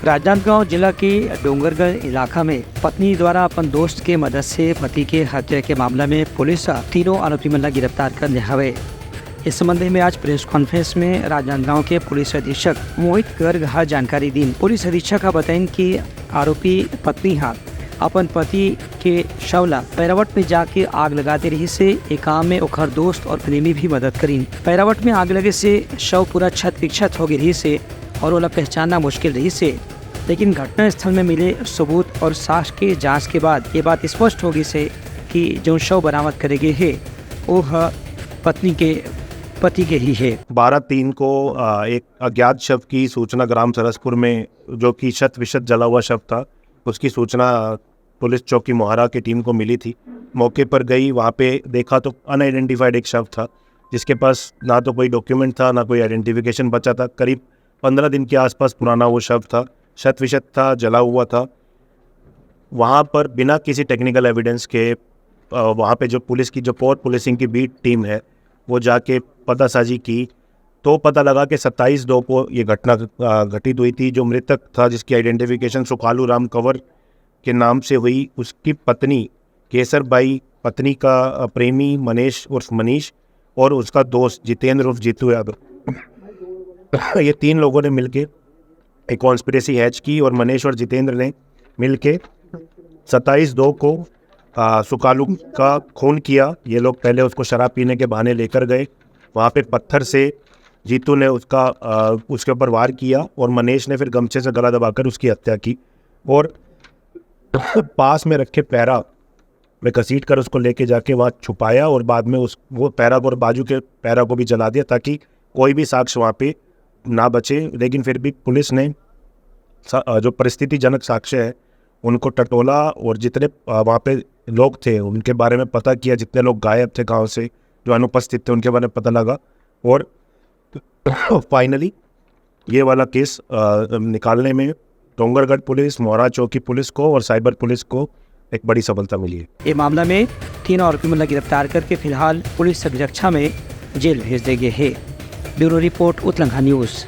राजनांदगांव जिला के डोंगरगढ़ इलाका में पत्नी द्वारा अपन दोस्त के मदद से पति के हत्या के मामला में पुलिस तीनों आरोपी मन ला गिरफ्तार कर लिया हवे। इस संबंध में आज प्रेस कॉन्फ्रेंस में राजनांदगांव के पुलिस अधीक्षक मोहित गर्ग हा जानकारी दी। पुलिस अधीक्षक बताइन कि आरोपी पत्नी हा अपन पति के शव ला पैरावट में जाके आग लगाते रही से एक काम में ओखर दोस्त और प्रेमी भी मदद करीन। पैरावट में आग लगे से शव पूरा क्षत विक्षत हो गई से और ओला पहचानना मुश्किल रही से, लेकिन घटना स्थल में मिले सबूत और साक्ष्य के जांच के बाद ये बात स्पष्ट होगी से कि जो शव बरामद करेगे है वो पत्नी के पति के ही है। 12/3 को एक अज्ञात शव की सूचना ग्राम सरसपुर में, जो कि शत विशत जला हुआ शव था, उसकी सूचना पुलिस चौकी मोहारा की टीम को मिली थी। मौके पर गई, वहाँ पे देखा तो अनआइडेंटिफाइड एक शव था जिसके पास ना तो कोई डॉक्यूमेंट था ना कोई आइडेंटिफिकेशन बचा था। करीब 15 दिन के आसपास पुराना वो शव था, शत विशत था, जला हुआ था। वहाँ पर बिना किसी टेक्निकल एविडेंस के वहाँ पे जो पुलिस की जो पोर्ट पुलिसिंग की बीट टीम है वो जाके पतासाजी की तो पता लगा कि 27/2 को ये घटना घटित हुई थी। जो मृतक था जिसकी आइडेंटिफिकेशन सुकालू राम कंवर के नाम से हुई, उसकी पत्नी केसर बाई, पत्नी का प्रेमी मनेश उर्फ मनीष और उसका दोस्त जितेंद्र उर्फ जीतू यादव। ये 3 लोगों ने मिलके एक कॉन्स्पिरेसी हैच की और मनीष और जितेंद्र ने मिलके 27/2 को सुकालू का खून किया। ये लोग पहले उसको शराब पीने के बहाने लेकर गए, वहाँ पे पत्थर से जीतू ने उसके ऊपर वार किया और मनीष ने फिर गमछे से गला दबाकर उसकी हत्या की और पास में रखे पैरा में घसीट कर उसको लेके जाके वहाँ छुपाया और बाद में वो पैरा और बाजू के पैरा को भी जला दिया ताकि कोई भी साक्ष्य वहाँ पे ना बचे। लेकिन फिर भी पुलिस ने जो परिस्थितिजनक साक्ष्य है उनको टटोला और जितने वहाँ पे लोग थे उनके बारे में पता किया, जितने लोग गायब थे गांव से, जो अनुपस्थित थे, उनके बारे में पता लगा और फाइनली ये वाला केस निकालने में डोंगरगढ़ पुलिस, मोहारा चौकी पुलिस को और साइबर पुलिस को एक बड़ी सफलता मिली है। ये मामला में 3 आरोपी मन ला गिरफ्तार करके फिलहाल पुलिस अभिरक्षा में जेल भेज दिए गए है। ब्यूरो रिपोर्ट उत्तलंघा न्यूज़।